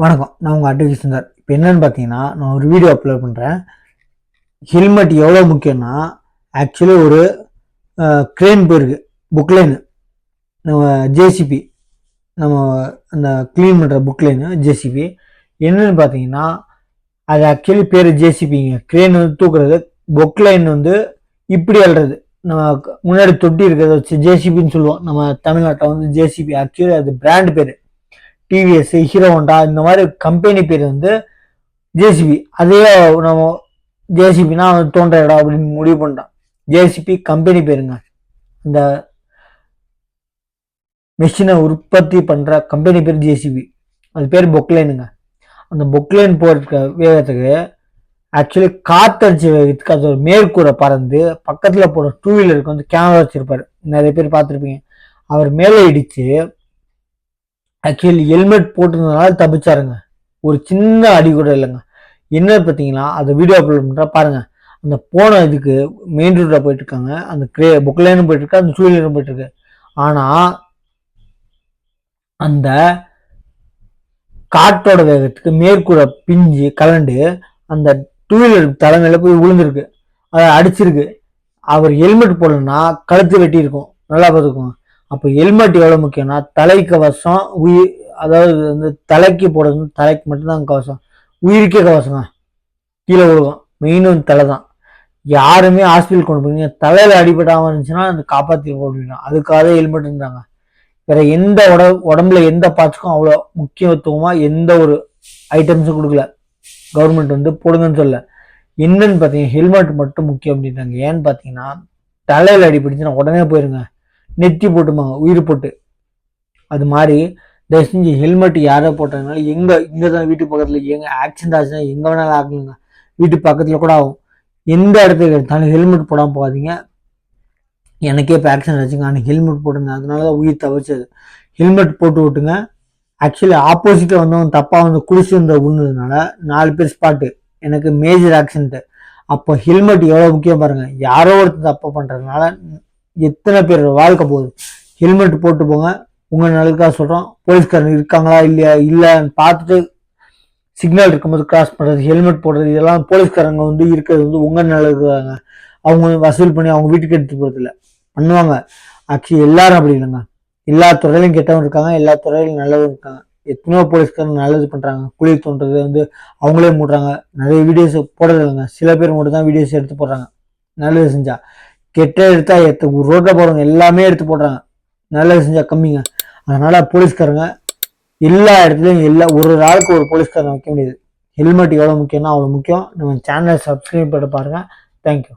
வணக்கம், நான் உங்கள் அட்வொகேட் சுந்தர். இப்போ என்னன்னு பார்த்தீங்கன்னா, நான் ஒரு வீடியோ அப்லோட் பண்ணுறேன். ஹெல்மெட் எவ்வளோ முக்கியம்னா, ஆக்சுவலி ஒரு க்ரேன் போயிருக்கு, புக்லைனு, நம்ம ஜேசிபி, நம்ம அந்த க்ளீன் பண்ணுற புக்லைனு ஜேசிபி. என்னன்னு பார்த்தீங்கன்னா, அது ஆக்சுவலி பேர் ஜேசிபிங்க. க்ரேன் வந்து தூக்குறது, புக்லைன் வந்து இப்படி அல்றது. நம்ம முன்னாடி தொட்டி இருக்கிறத வச்சு ஜேசிபின்னு சொல்லுவோம். நம்ம தமிழ்நாட்டில் வந்து ஜேசிபி. ஆக்சுவலி அது பிராண்ட் பேர். டிவிஎஸ், ஹீரோ ஹோண்டா, இந்த மாதிரி கம்பெனி பேர் வந்து ஜேசிபி. அதே நம்ம ஜேசிபினா தோன்ற இடம் அப்படின்னு முடிவு பண்ணிட்டான். ஜேசிபி கம்பெனி பேருங்க. இந்த மெஷினை உற்பத்தி பண்ற கம்பெனி பேர் ஜேசிபி. அது பேர் பொக்லைனுங்க. அந்த பொக்லைன் போற வேகத்துக்கு ஆக்சுவலி காத்தடிச்ச வேகத்துக்கு அது ஒரு மேற்கூரை பறந்து பக்கத்துல போற டூ வீலருக்கு வந்து கேமரா வச்சிருப்பாரு, நிறைய பேர் பார்த்துருப்பீங்க. அவர் மேலே இடிச்சு ஆக்சுவலி ஹெல்மெட் போட்டிருந்ததுனால தப்பிச்சாருங்க. ஒரு சின்ன அடி கூட இல்லைங்க. என்ன பார்த்தீங்கன்னா, அதை வீடியோ அப்லோட் பண்ணுறா பாருங்க. அந்த போன இதுக்கு மெயின் ரோட்டில் போயிட்டு இருக்காங்க, அந்த புக்லைனும் போயிட்டு இருக்கு, அந்த டூ வீலரும் போயிட்டு இருக்கு. ஆனால் அந்த காற்றோட வேகத்துக்கு மேற்கூட பிஞ்சு கலண்டு அந்த டூ வீலர் தலைமையில போய் விழுந்திருக்கு, அதை அடிச்சிருக்கு. அவர் ஹெல்மெட் போடலன்னா கழுத்து வெட்டி இருக்கும், நல்லா பார்த்துக்கோங்க. அப்போ ஹெல்மெட் எவ்வளோ முக்கியம்னா, தலைக்கவசம் உயிர், அதாவது வந்து தலைக்கு போடுறது, தலைக்கு மட்டும்தான் கவசம், உயிருக்கே கவசங்க. கீழே விழுகும், மெயின் வந்து தலை தான். யாருமே ஹாஸ்பிட்டல் கொண்டு போறீங்க, தலையில அடிபடாமல் இருந்துச்சுன்னா அந்த காப்பாற்றி போடுவீங்க. அதுக்காக ஹெல்மெட் இருந்தாங்க. வேற எந்த உடம்புல எந்த பார்ட்ஸுக்கும் அவ்வளோ முக்கியத்துவமா எந்த ஒரு ஐட்டம்ஸும் கொடுக்கல. கவர்மெண்ட் வந்து போடுங்கன்னு சொல்ல. என்னன்னு பார்த்தீங்கன்னா, ஹெல்மெட் மட்டும் முக்கியம் அப்படின்றாங்க. ஏன்னு பார்த்தீங்கன்னா, தலையில அடிபடுச்சுன்னா உடனே போயிருங்க, நெத்தி போட்டுமாங்க, உயிர் போட்டு. அது மாதிரி தயவு செஞ்சு ஹெல்மெட் யாரை போட்டதுனால இங்கே தான் வீட்டு பக்கத்தில் எங்கே ஆக்சிடென்ட் ஆச்சுன்னா எங்கே வேணாலும் ஆகணுங்க, வீட்டு பக்கத்தில் கூட ஆகும். எந்த இடத்துக்கு எடுத்தாலும் ஹெல்மெட் போடாமல் போகாதீங்க. எனக்கே இப்போ ஆக்சிடென்ட் ஆச்சுங்க, ஆனால் ஹெல்மெட் போட்டுருந்தேன், அதனால தான் உயிர் தவிச்சது. ஹெல்மெட் போட்டு விட்டுங்க. ஆக்சுவலி ஆப்போசிட்டில் வந்தவங்க தப்பாக வந்து குடிச்சு வந்த உண்ணுனால 4 பேர் ஸ்பாட்டு, எனக்கு மேஜர் ஆக்சிடென்ட்டு. அப்போ ஹெல்மெட் எவ்வளோ முக்கியம் பாருங்க. யாரோ ஒருத்தர் தப்பு பண்ணுறதுனால எத்தனை பேர் வாழ்க்கை போகுது. ஹெல்மெட் போட்டு போங்க, உங்கள் நல்லதுக்காக சொல்கிறோம். போலீஸ்காரங்க இருக்காங்களா இல்லையா, இல்லைன்னு பார்த்துட்டு சிக்னல் இருக்கும்போது கிராஸ் பண்ணுறது, ஹெல்மெட் போடுறது, இதெல்லாம் போலீஸ்காரங்க வந்து இருக்கிறது வந்து உங்கள் நல்லதுக்காக. அவங்க வசூல் பண்ணி அவங்க வீட்டுக்கு எடுத்து போகிறது இல்லை, பண்ணுவாங்க. ஆக்சுவலி எல்லாரும் அப்படி இல்லைங்க. எல்லா துறையிலும் கெட்டவங்க இருக்காங்க, எல்லா துறையிலும் நல்லவங்க இருக்காங்க. எத்தனையோ போலீஸ்காரங்க நல்லது பண்ணுறாங்க. குழி தோன்றது வந்து அவங்களே மூடுறாங்க, நிறைய வீடியோஸ் போடுறது இல்லைங்க. சில பேர் மட்டும் தான் வீடியோஸ் எடுத்து போடுறாங்க நல்லது செஞ்சா. கெட்ட எடுத்தா ரோட்டில் போகிறவங்க எல்லாமே எடுத்து போடுறாங்க, நல்லது செஞ்சா கம்மிங்க. அதனால போலீஸ்காரங்க எல்லா இடத்துலையும் ஒரு ஆளுக்கு ஒரு போலீஸ்காரங்க வைக்க முடியாது. ஹெல்மெட் எவ்வளோ முக்கியம்னா அவ்வளோ முக்கியம். நம்ம சேனலை சப்ஸ்கிரைப் பண்ணி பாருங்கள். தேங்க்யூ.